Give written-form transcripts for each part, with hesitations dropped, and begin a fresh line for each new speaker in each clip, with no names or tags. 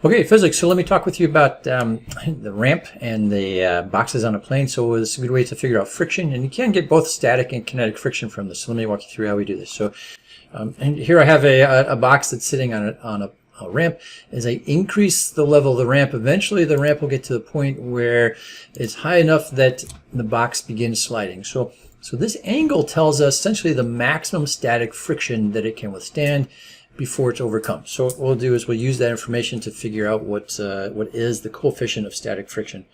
Okay, physics. So let me talk with you about the ramp and the boxes on a plane. So this is a good way to figure out friction, and you can get both static and kinetic friction from this. So let me walk you through how we do this. So, and here I have a box that's sitting on a ramp. As I increase the level of the ramp, eventually the ramp will get to the point where it's high enough that the box begins sliding. So this angle tells us essentially the maximum static friction that it can withstand before it's overcome. So what we'll do is we'll use that information to figure out what is the coefficient of static friction.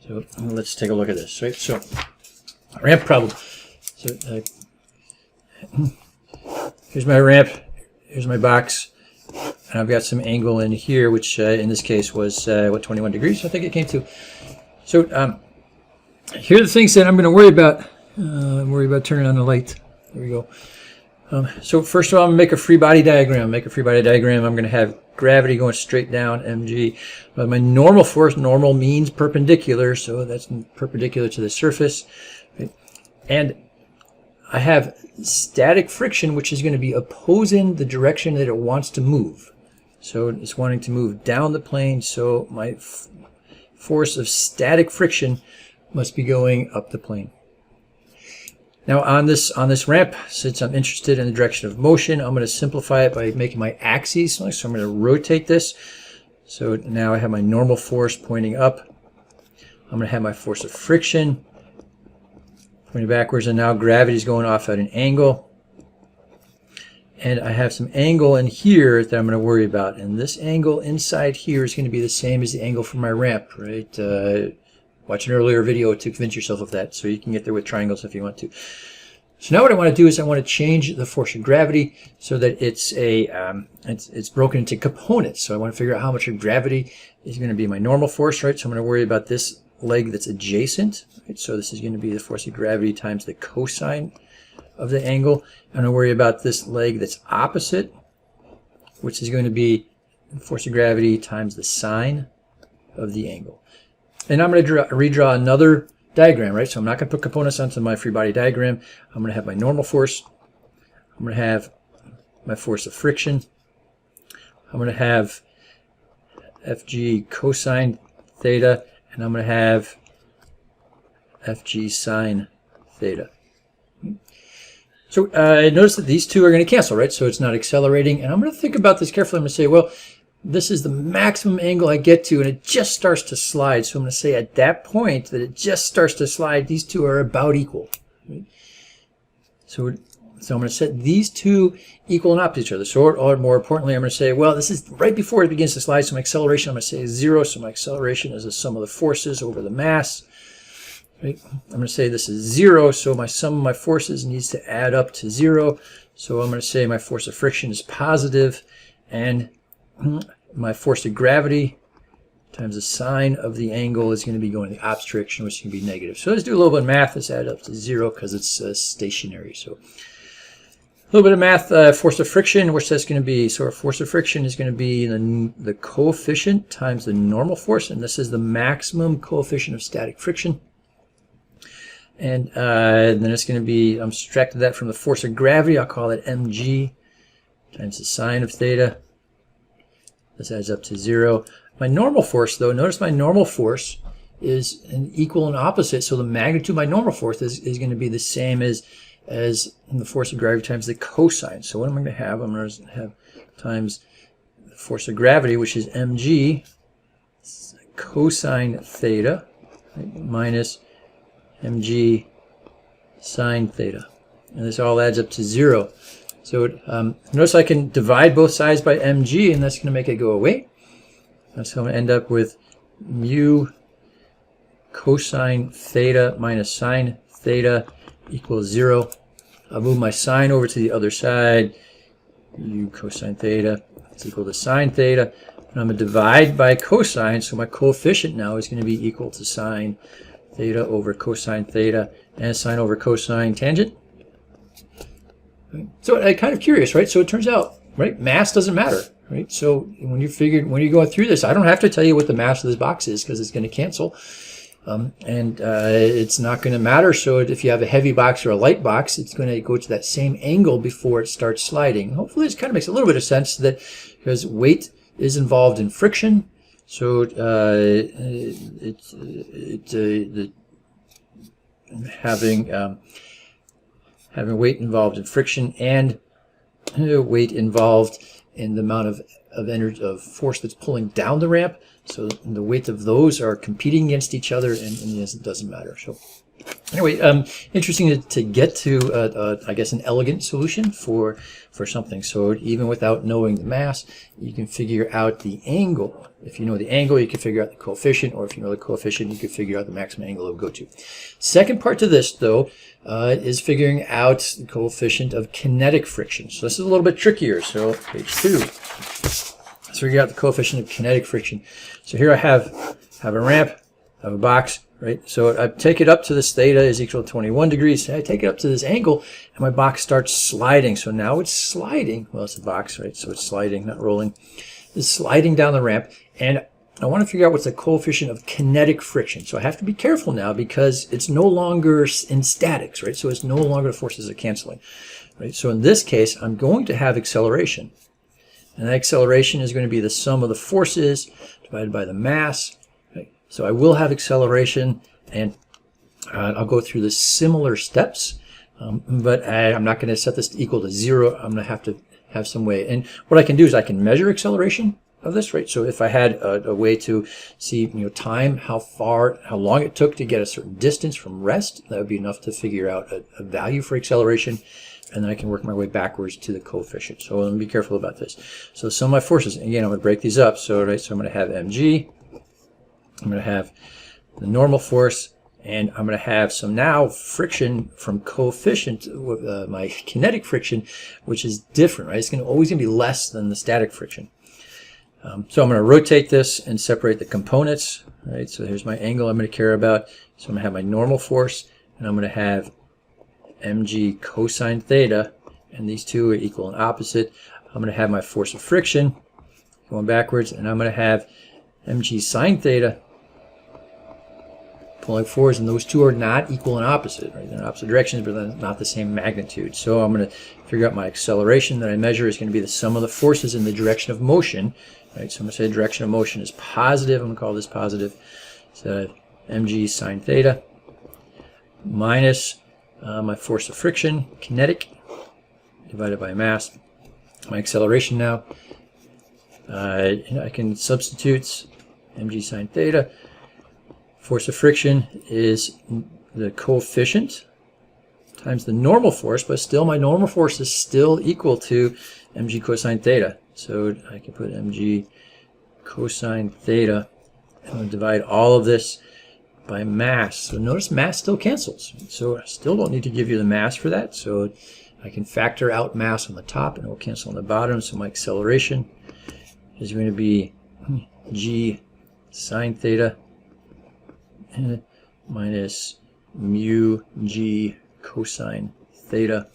So let's take a look at this. Right. So ramp problem. So here's my ramp. Here's my box. And I've got some angle in here, which in this case was 21 degrees. I think it came to. So here are the things that I'm going to worry about. Worry about turning on the light. There we go. So first of all, I'm going to make a free body diagram. I'm going to have gravity going straight down, mg. But my normal force, normal means perpendicular, so that's perpendicular to the surface. Okay. And I have static friction, which is going to be opposing the direction that it wants to move. So it's wanting to move down the plane, so my force of static friction must be going up the plane. Now on this ramp, since I'm interested in the direction of motion, I'm going to simplify it by making my axes. So I'm going to rotate this. So now I have my normal force pointing up. I'm going to have my force of friction pointing backwards, and now gravity is going off at an angle. And I have some angle in here that I'm going to worry about. And this angle inside here is going to be the same as the angle for my ramp, right? Watch an earlier video to convince yourself of that, so you can get there with triangles if you want to. So now what I want to do is I want to change the force of gravity so that it's broken into components. So I want to figure out how much of gravity is going to be my normal force, right? So I'm going to worry about this leg that's adjacent. Right? So this is going to be the force of gravity times the cosine of the angle. I'm going to worry about this leg that's opposite, which is going to be the force of gravity times the sine of the angle. And I'm going to redraw another diagram, right? So I'm not going to put components onto my free body diagram. I'm going to have my normal force. I'm going to have my force of friction. I'm going to have Fg cosine theta, and I'm going to have Fg sine theta. So notice that these two are going to cancel, right? So it's not accelerating. And I'm going to think about this carefully. I'm going to say, well, this is the maximum angle I get to, and it just starts to slide. So I'm going to say at that point that it just starts to slide, these two are about equal. Right? So I'm going to set these two equal and opposite each other. So, or more importantly, I'm going to say, well, this is right before it begins to slide, so my acceleration, I'm going to say, is 0. So my acceleration is the sum of the forces over the mass. Right? I'm going to say this is 0, so my sum of my forces needs to add up to 0. So I'm going to say my force of friction is positive, and my force of gravity times the sine of the angle is going to be going the opposite direction, which is going to be negative. So let's do a little bit of math. Let's add up to 0 because it's stationary. So a little bit of math. Force of friction, which that's going to be. So our force of friction is going to be the coefficient times the normal force, and this is the maximum coefficient of static friction. And then it's going to be, I'm subtracting that from the force of gravity. I'll call it mg times the sine of theta. This adds up to 0. My normal force, though, notice my normal force is an equal and opposite. So the magnitude of my normal force is going to be the same as the force of gravity times the cosine. So what am I going to have? I'm going to have times the force of gravity, which is mg cosine theta, right, minus mg sine theta. And this all adds up to 0. So notice I can divide both sides by mg, and that's going to make it go away. So I'm going to end up with mu cosine theta minus sine theta equals 0. I'll move my sine over to the other side. Mu cosine theta is equal to sine theta. And I'm going to divide by cosine, so my coefficient now is going to be equal to sine theta over cosine theta, and sine over cosine tangent. So I'm kind of curious, right? So it turns out, right, mass doesn't matter, right? So when you're going through this, I don't have to tell you what the mass of this box is because it's going to cancel. It's not going to matter. So if you have a heavy box or a light box, it's going to go to that same angle before it starts sliding. Hopefully this kind of makes a little bit of sense, that because weight is involved in friction, So having weight involved in friction and weight involved in the amount of energy, of force that's pulling down the ramp. So the weight of those are competing against each other, and in the end, it doesn't matter. So anyway, interesting to get to, I guess, an elegant solution for something. So even without knowing the mass, you can figure out the angle. If you know the angle, you can figure out the coefficient, or if you know the coefficient, you can figure out the maximum angle it would go to. Second part to this, though, is figuring out the coefficient of kinetic friction. So this is a little bit trickier. So page 2. Let's figure out the coefficient of kinetic friction. So here I have a ramp, I have a box, right? So I take it up to this theta is equal to 21 degrees. I take it up to this angle, and my box starts sliding. So now it's sliding. Well, it's a box, right? So it's sliding, not rolling. It's sliding down the ramp, and I want to figure out what's the coefficient of kinetic friction. So I have to be careful now because it's no longer in statics, right? So it's no longer the forces are canceling, right? So in this case, I'm going to have acceleration. And that acceleration is going to be the sum of the forces divided by the mass. Right? So I will have acceleration, and I'll go through the similar steps, but I'm not going to set this to equal to 0. I'm going to have some way. And what I can do is I can measure acceleration of this, right? So if I had a way to see, time, how long it took to get a certain distance from rest, that would be enough to figure out a value for acceleration. And then I can work my way backwards to the coefficient. So let me be careful about this. So some of my forces, again, I'm going to break these up. So, right, so I'm going to have mg, I'm going to have the normal force, and I'm going to have some now friction from coefficient, my kinetic friction, which is different, right? It's always going to be less than the static friction. So I'm going to rotate this and separate the components, right? So here's my angle I'm going to care about. So I'm going to have my normal force, and I'm going to have mg cosine theta, and these two are equal and opposite. I'm going to have my force of friction going backwards, and I'm going to have mg sine theta pulling forwards, and those two are not equal and opposite, right? They're in opposite directions, but they're not the same magnitude. So I'm going to figure out my acceleration that I measure is going to be the sum of the forces in the direction of motion, right? So I'm going to say the direction of motion is positive. I'm going to call this positive. So mg sine theta minus my force of friction, kinetic, divided by mass. My acceleration now, I can substitute mg sine theta. Force of friction is the coefficient times the normal force, but still my normal force is still equal to mg cosine theta. So I can put mg cosine theta, and I'll divide all of this by mass. So notice mass still cancels. So I still don't need to give you the mass for that. So I can factor out mass on the top, and it will cancel on the bottom. So my acceleration is going to be g sine theta minus mu g cosine theta.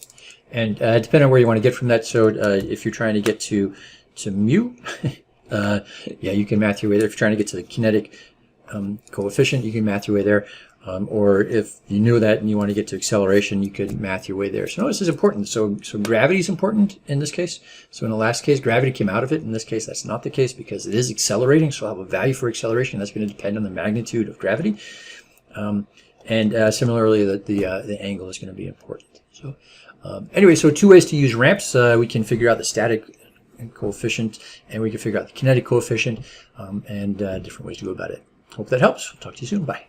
And depending on where you want to get from that, so if you're trying to get to mu, yeah, you can math your way there. If you're trying to get to the kinetic coefficient, you can math your way there. Or if you knew that and you want to get to acceleration, you could math your way there. So notice this is important. So gravity is important in this case. So in the last case, gravity came out of it. In this case, that's not the case because it is accelerating. So I'll have a value for acceleration. That's going to depend on the magnitude of gravity. Similarly, the angle is going to be important. So anyway, so two ways to use ramps. We can figure out the static coefficient, and we can figure out the kinetic coefficient, and different ways to go about it. Hope that helps. Talk to you soon. Bye.